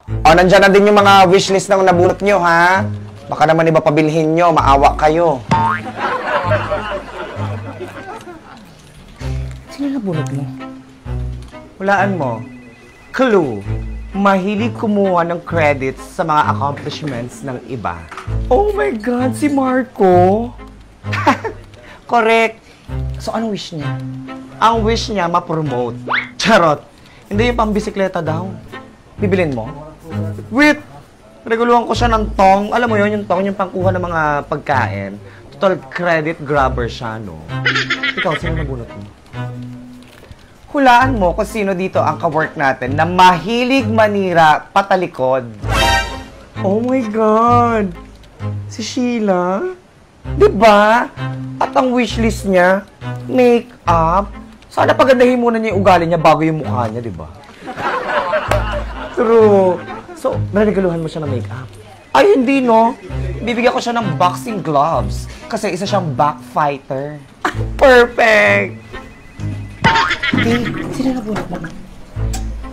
O, nandyan na din yung mga wishlist na nabunot nyo, ha? Baka naman iba pabilhin nyo, maawa kayo. Sino nabunot mo? Hulaan mo. Clue. Mahilig kumuha ng credits sa mga accomplishments ng iba. Oh my God, si Marco? Correct. So, anong wish niya? Ang wish niya, ma-promote. Charot. Hindi yung pambisikleta daw. Bibilin mo? Wait! Reguluhan ko siya ng tong. Alam mo yun, yung tong, yung pangkuha ng mga pagkain. Total credit grabber siya, no? Ikaw, sino nabunot mo? Hulaan mo kung sino dito ang ka-work natin na mahilig manira patalikod. Oh my God! Si Sheila? Diba? At ang wishlist niya, make-up. Sana pagandahin muna niya yung ugali niya bago yung mukha niya, diba? True. So, narigaluhan mo siya ng make-up? Ay, hindi, no? Bibigyan ko siya ng boxing gloves kasi isa siyang backfighter. Perfect! Sino nabunot mo?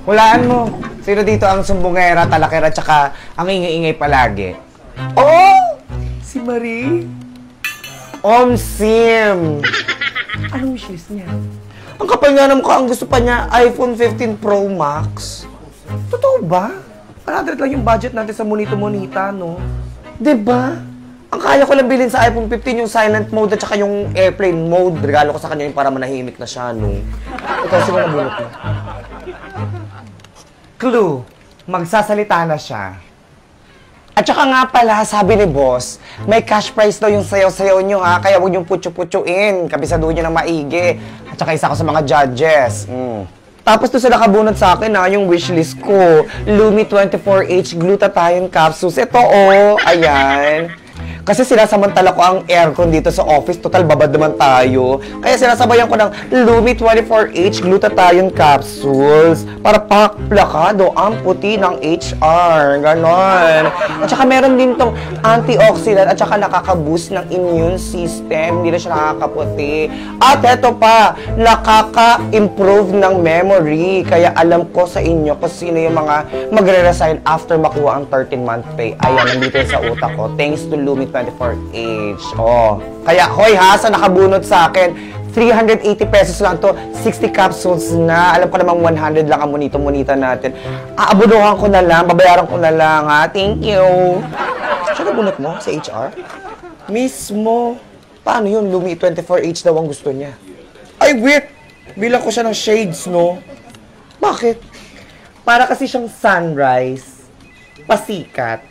Hulaan mo. Sino dito ang sumbongera, talakera, tsaka ang ingay-ingay palagi? Oh! Si Marie? Sim! Anong wishlist niya? Ang kapal nga ng mukha, ang gusto pa niya, iPhone 15 Pro Max. Totoo ba? 100 lang yung budget natin sa monito-monita, no? Diba? Ang kaya ko lang bilhin sa iPhone 15 yung silent mode at saka yung airplane mode. Regalo ko sa kanya yung para manahimik na siya, no? Ikaw, sino nabunot mo? Clue. Magsasalita na siya. At saka nga pala, sabi ni boss, may cash prize daw yung sayaw-sayaw nyo, ha? Kaya huwag yung putyo-putyoin. Kabisaduhin nyo ng maigi. At saka isa ko sa mga judges. Tapos doon sila nakabunot sa akin, ha, yung wishlist ko. Lumi 24H Glutathione Capsules. Ito, oh. Ayan. Kasi sinasamantala ko ang aircon dito sa office. Total, babad naman tayo. Kaya sinasabayan ko ng Lumi 24H Glutathione Capsules para pakplakado ang puti ng HR. Ganon. At saka meron din tong antioxidant at saka nakaka-boost ng immune system. Hindi na siya nakakaputi. At eto pa, nakaka-improve ng memory. Kaya alam ko sa inyo kung sino yung mga magre-resign after makuha ang 13-month pay. Ayan, nandito sa utak ko. Thanks to Lumi 24H. Oh. Kaya, hoy ha, sa nakabunot sa akin, 380 pesos lang to, 60 capsules na. Alam ko namang 100 lang ang monito-monita natin. Aabunuhan ko na lang, babayaran ko na lang, ha? Thank you. Siya nabunot mo sa HR? Mismo. Paano yun? Lumi 24H daw ang gusto niya. Ay, wait! Bilang ko siya ng shades, no? Bakit? Para kasi siyang sunrise, pasikat,